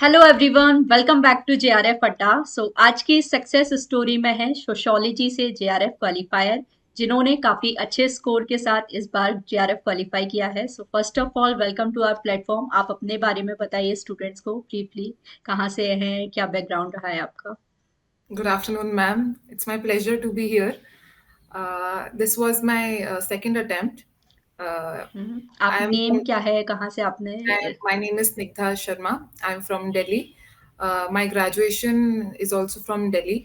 Hello everyone, welcome back to JRF Adda. आज की success story में है सोशोलॉजी से जेआरएफ क्वालिफायर, जिन्होंने काफी अच्छे स्कोर के साथ इस बार जेआरएफ क्वालिफाई किया है। First of all welcome to our platform. आप अपने बारे में बताइए स्टूडेंट्स को ब्रीफली, कहाँ से हैं, क्या बैकग्राउंड रहा है आपका। Good afternoon, ma'am. It's my pleasure to be here. This was my second attempt. आप I'm नेम from, क्या है, कहाँ से आपने। my name is Snigdha Sharma. I'm from Delhi. My graduation is also from Delhi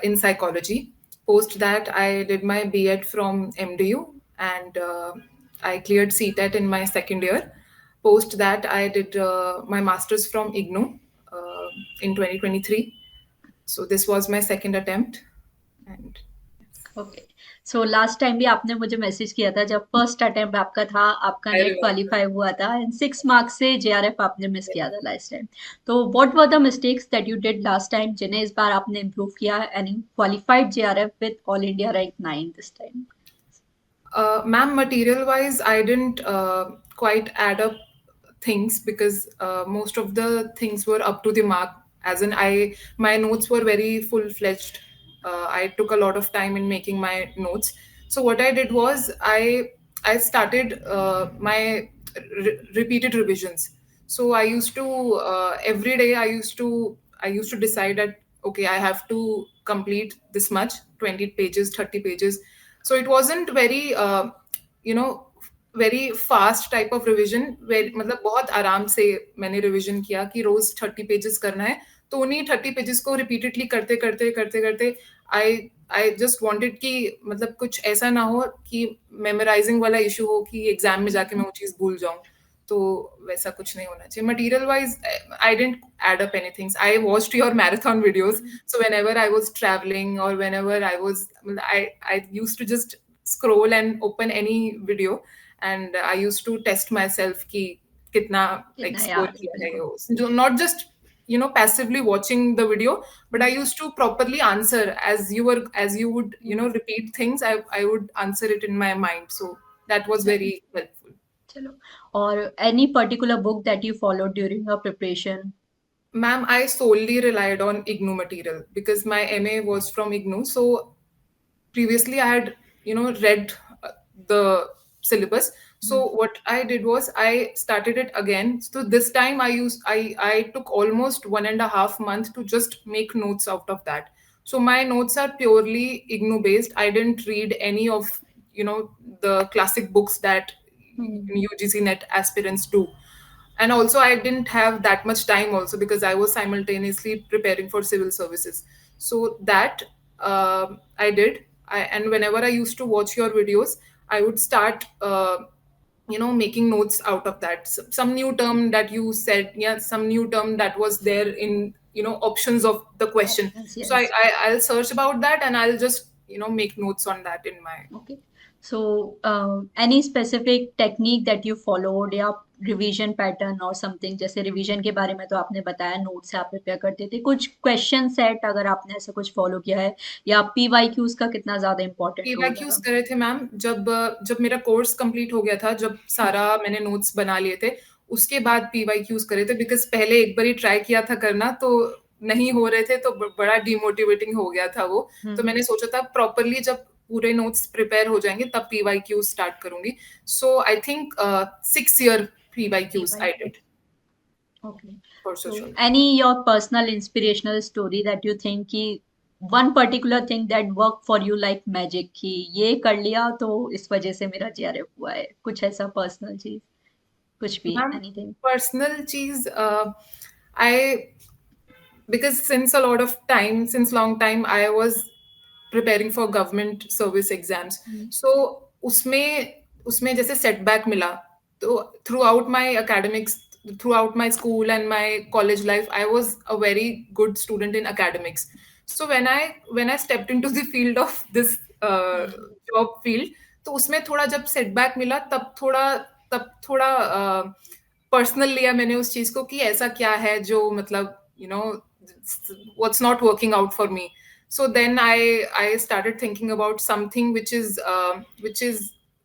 in psychology. Post that, I did my B.Ed from MDU and I cleared CTET in my second year. Post that, I did my master's from IGNOU in 2023. So this was my second attempt. And okay. Last time भी आपने मुझे message किया था जब first attempt आपका था, आपका I net remember. Qualify हुआ था एंड 6 मार्क्स से जेआरएफ आपने मिस किया था लास्ट टाइम। तो what were the mistakes that you did last time जिन्हें इस बार आपने इम्प्रूव किया and qualified JRF with all India rank 9 this time. Ma'am, material wise, I didn't quite add up things because most of the things were up to the mark. As in, my notes were very full fledged. I took a lot of time in making my notes. So what I did was I started my repeated revisions. So I used to every day I used to decide that okay, I have to complete this much, 20 pages, 30 pages. So it wasn't very you know very fast type of revision where मतलब बहुत आराम से मैंने revision किया कि रोज 30 pages करना है, तो उन्हीं 30 पेजेस को रिपीटेडली करते करते करते करते आई आई जस्ट वांटेड कि मतलब कुछ ऐसा ना हो कि मेमोराइजिंग वाला इशू हो कि एग्जाम में जाके मैं वो चीज़ भूल जाऊं। तो वैसा कुछ नहीं होना चाहिए। Material wise I didn't add up anything. I watched your marathon videos, so whenever I was traveling or whenever I used to just scroll and open any video and I used to test myself कि कितना like कितना score याद है, किया है बिल्कुल। वो, जो not just passively watching the video, but I used to properly answer as you would repeat things. I would answer it in my mind, so that was very helpful. चलो, और any particular book that you follow during your preparation. Ma'am, I solely relied on IGNU material because my MA was from IGNU. So previously I had, read the syllabus. So what I did was I started it again. So this time I took almost 1.5 months to just make notes out of that. So my notes are purely IGNU based. I didn't read any of, the classic books that UGC NET aspirants do. And also I didn't have that much time also because I was simultaneously preparing for civil services. So that I did. And whenever I used to watch your videos, I would start making notes out of that. Some new term that you said, yeah, some new term that was there in options of the question. Options, So yes. I'll search about that and I'll just make notes on that in my. Okay. So any specific technique that you followed या revision pattern और something, जैसे revision के बारे में तो आपने बताया note से आप प्रिपेयर करते थे, कुछ क्वेश्चन सेट अगर आपने ऐसा कुछ फॉलो किया है, या पीवाईक्यूज का कितना ज्यादा इंपॉर्टेंट रोल पीवाईक्यूज है। करे थे मैम, जब जब मेरा कोर्स कंप्लीट हो गया था, जब सारा मैंने नोट्स बना लिए थे, उसके बाद पीवाईक्यूज करे थे। बिकॉज पहले एक बार ही ट्राई किया था करना, तो नहीं हो रहे थे, तो बड़ा डिमोटिवेटिंग हो गया था वो। तो मैंने सोचा था प्रॉपरली जब पूरे नोट्स प्रिपेयर हो जाएंगे तब पीवाईक्यूज स्टार्ट करूंगी। So I think 6 year PYQs I PYQ, did okay. For so sociology. Any your personal inspirational story that you think कि one particular thing that work for you like magic, कि ये कर लिया तो इस वजह से मेरा जेआरएफ हुआ है, कुछ ऐसा पर्सनल चीज, कुछ भी, मैम, एनीथिंग। पर्सनल चीज, आई because since long time I was preparing for government service exams. So उसमें जैसे setback मिला, तो throughout my school and my college life, I was a very good student in academics. So when I stepped into the field of this job field, तो उसमें थोड़ा जब setback मिला, तब थोड़ा पर्सनल लिया मैंने उस चीज को कि ऐसा क्या है जो मतलब what's not working out for me. So then I started thinking about something which is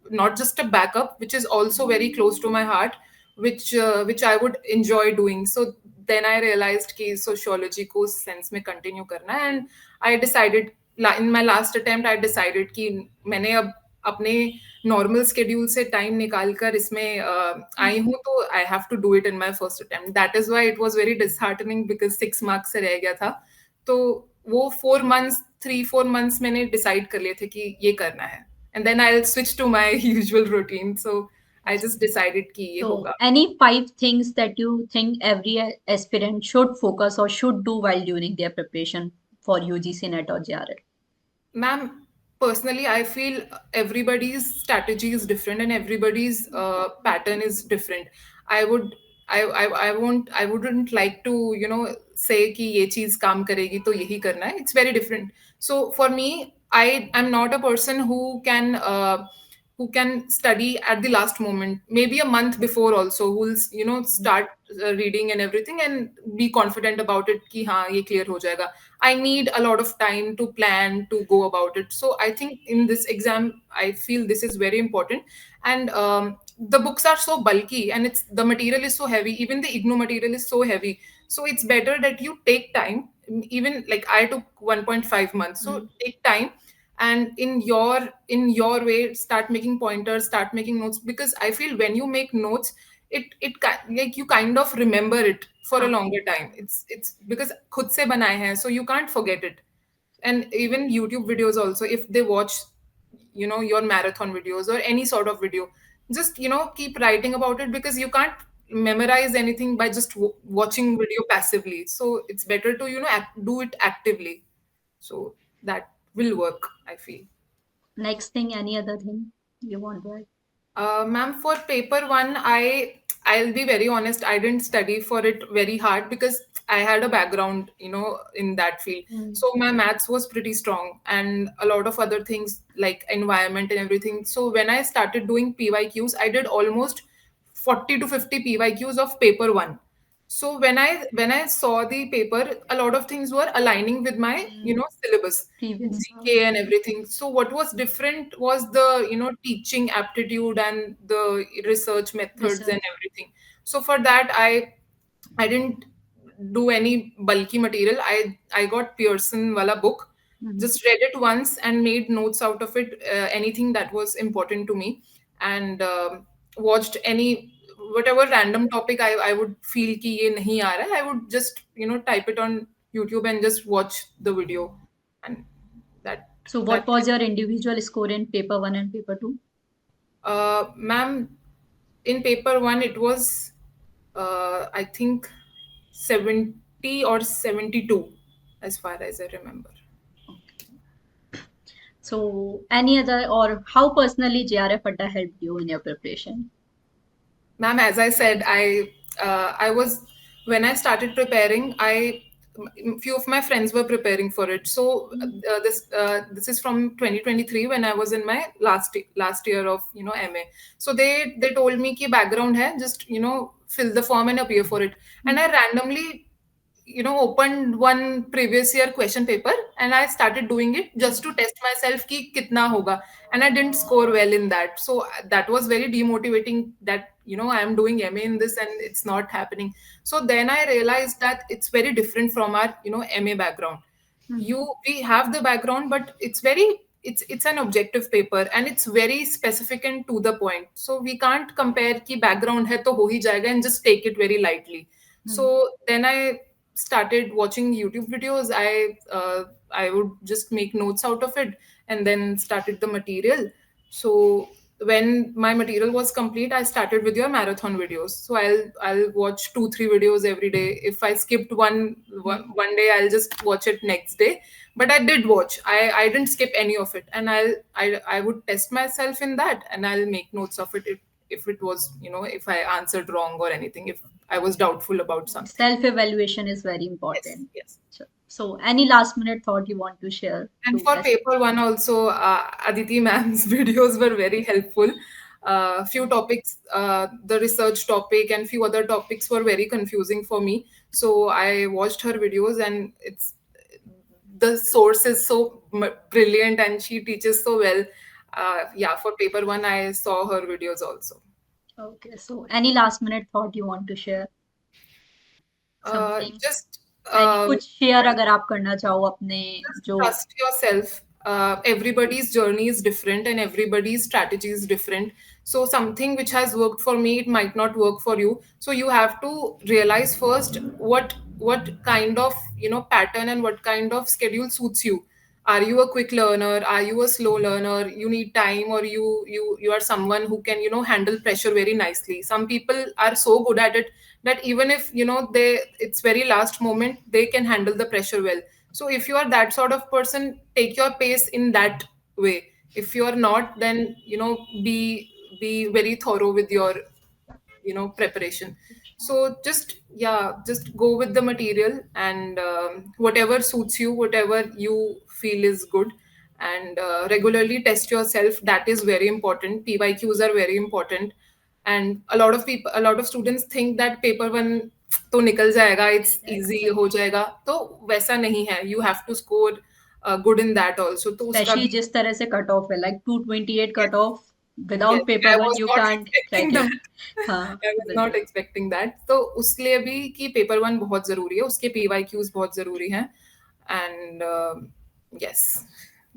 not just a backup, which is also very close to my heart, which I would enjoy doing. So then I realized कि sociology को उस sense में continue करना है, and I decided in my last attempt I decided कि मैंने अब अपने normal schedule से time निकाल कर इसमें आई हूँ, तो I have to do it in my first attempt. That is why it was very disheartening because 6 marks से रह गया था. तो वो 4 months 3-4 months मैंने decide कर लिए थे कि ये करना है, and then I'll switch to my usual routine. So I just decided कि ये So, होगा. any 5 things that you think every aspirant should focus or should do while during their preparation for UGC NET or JRF? Ma'am, personally, I feel everybody's strategy is different and everybody's pattern is different. I would, I wouldn't like to, say कि ये चीज काम करेगी तो यही करना है. It's very different. So for me, I am not a person who can study at the last moment, maybe a month before also, who will, start reading and everything and be confident about it कि हाँ ये clear हो जाएगा. I need a lot of time to plan to go about it. So I think in this exam, I feel this is very important. And the books are so bulky and it's the material is so heavy. Even the IGNO material is so heavy. So it's better that you take time. Even like I took 1.5 months. So take time and in your way start making pointers, start making notes, because I feel when you make notes, like you kind of remember it for a हाँ. longer time. It's because खुद से बनाए हैं, so you can't forget it. And even YouTube videos also, if they watch your marathon videos or any sort of video, just keep writing about it, because you can't memorize anything by just watching video passively. So it's better to do it actively. So that will work, I feel. Next thing, any other thing you want to add? Ma'am, for paper one, I'll be very honest. I didn't study for it very hard because I had a background, in that field. So my maths was pretty strong, and a lot of other things like environment and everything. So when I started doing PYQs, I did almost 40 to 50 PYQs of paper one. So when I saw the paper, a lot of things were aligning with my syllabus, Previous. GK and everything. So what was different was the teaching aptitude and the research methods and Research. everything. So for that I didn't do any bulky material. I got Pearson wala book, just read it once and made notes out of it, anything that was important to me, and watched any whatever random topic I would feel कि ये नहीं आ रहा है, I would just type it on YouTube and just watch the video, and that So, what that was your individual score in paper one and paper two? ma'am, in paper one it was I think 70 or 72, as far as I remember. So, any other or how personally JRFAdda helped you in your preparation? Ma'am, as I said, I was, when I started preparing, few of my friends were preparing for it. So this is from 2023, when I was in my last year of MA. So they told me कि background है, just fill the form and appear for it. And I randomly opened one previous year question paper and I started doing it just to test myself ki kitna hoga, and I didn't score well in that. So that was very demotivating, that I am doing MA in this and it's not happening. So then I realized that it's very different from our MA background. We have the background, but it's an objective paper and it's very specific and to the point. So we can't compare ki background hai to ho hi jayega and just take it very lightly. So then I started watching YouTube videos. I would just make notes out of it and then started the material. So when my material was complete, I started with your marathon videos. So I'll watch 2-3 videos every day. If I skipped one day, I'll just watch it next day. But I did watch. I didn't skip any of it, and I would test myself in that, and I'll make notes of it if it was if I answered wrong or anything, if I was doubtful about something. Self evaluation is very Yes, important. yes. So, any last minute thought you want to share And to for us? paper one also, Aditi Mam's videos were very helpful. Few topics, the research topic and few other topics were very confusing for me. So I watched her videos, and the source is so brilliant and she teaches so well. Yeah, for paper one, I saw her videos also. Okay, so any last minute thought you want to share? Something Just any um, कुछ share अगर आप करना चाहो अपने just जो trust yourself. Everybody's journey is different and everybody's strategy is different. So something which has worked for me, it might not work for you. So you have to realize first what kind of pattern and what kind of schedule suits you. Are you a quick learner? Are you a slow learner? You need time, or you are someone who can handle pressure very nicely. Some people are so good at it that even if they it's very last moment, they can handle the pressure well. So if you are that sort of person, take your pace in that way. If you are not, then be very thorough with your preparation. So just, yeah, just go with the material, and whatever suits you, whatever you feel is good. And regularly test yourself. That is very important. PYQs are very important. And a lot of students think that paper one तो निकल जाएगा, it's easy हो जाएगा, तो वैसा नहीं है. You have to score good in that also. तो उसका स्पेशली भी. जिस तरह से कट ऑफ है like 228 Yes, cut off yes, without paper I one was you not can't expecting crack that. It हाँ I was not बिल्कुल expecting that. तो उसलिए भी कि पेपर वन बहुत जरूरी है, उसके PYQs बहुत जरूरी हैं. And yes,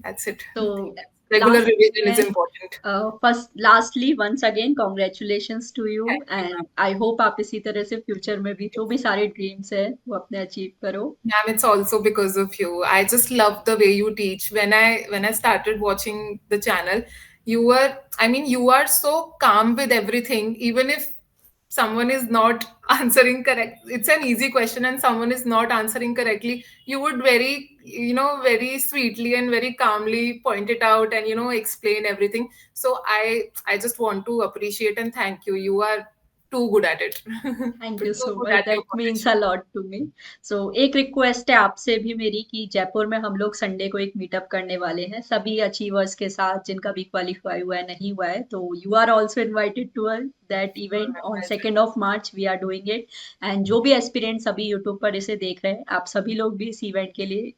that's it. तो Nothing else. Regular last revision is में important. First lastly once again congratulations to you Thank you, and ma'am. I hope आप इसी तरह से फ्यूचर में भी जो भी सारे ड्रीम्स है वो अपने अचीव करो Ma'am, it's also because of you. I just love the way you teach. When I started watching the channel, you are so calm with everything. Even if someone is not answering correct, it's an easy question, and someone is not answering correctly, you would very sweetly and very calmly point it out and explain everything. So I just want to appreciate and thank you. You are too good at it. Thank You're you too so good much at your that means profession. A lot to me so एक request है आपसे भी मेरी कि जयपुर में हम लोग Sunday को एक मीटअप करने वाले हैं सभी अचीवर्स के साथ जिनका भी क्वालिफाई हुआ है नहीं हुआ है तो you are also invited to that Sure, event ma'am. On I'll join. 2 March we are doing it and जो भी एस्पिरेंट्स अभी यूट्यूब पर इसे देख रहे हैं आप सभी लोग भी इस इवेंट के लिए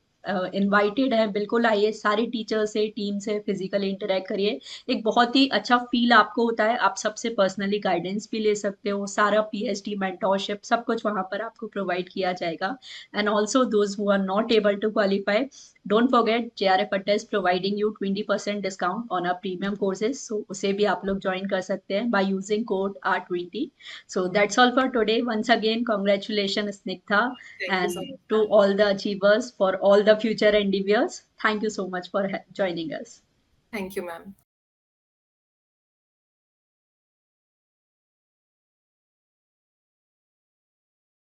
इनवाइटेड हैं बिल्कुल आइए सारे टीचर से टीम से फिजिकली इंटरेक्ट करिए एक बहुत ही अच्छा फील आपको होता है आप सबसे पर्सनली गाइडेंस भी ले सकते हो सारा पीएचडी मेंटोरशिप सब कुछ वहां पर आपको प्रोवाइड किया जाएगा and also those who are not able to qualify don't forget JRFatta is providing you 20% discount on our premium courses so उसे भी आप लोग ज्वाइन कर सकते हैं by using code R20 so that's all for today once again congratulations Snigdha Thank you so and much, to ma'am. all the achievers for all the future endeavors thank you so much for joining us Thank you, ma'am.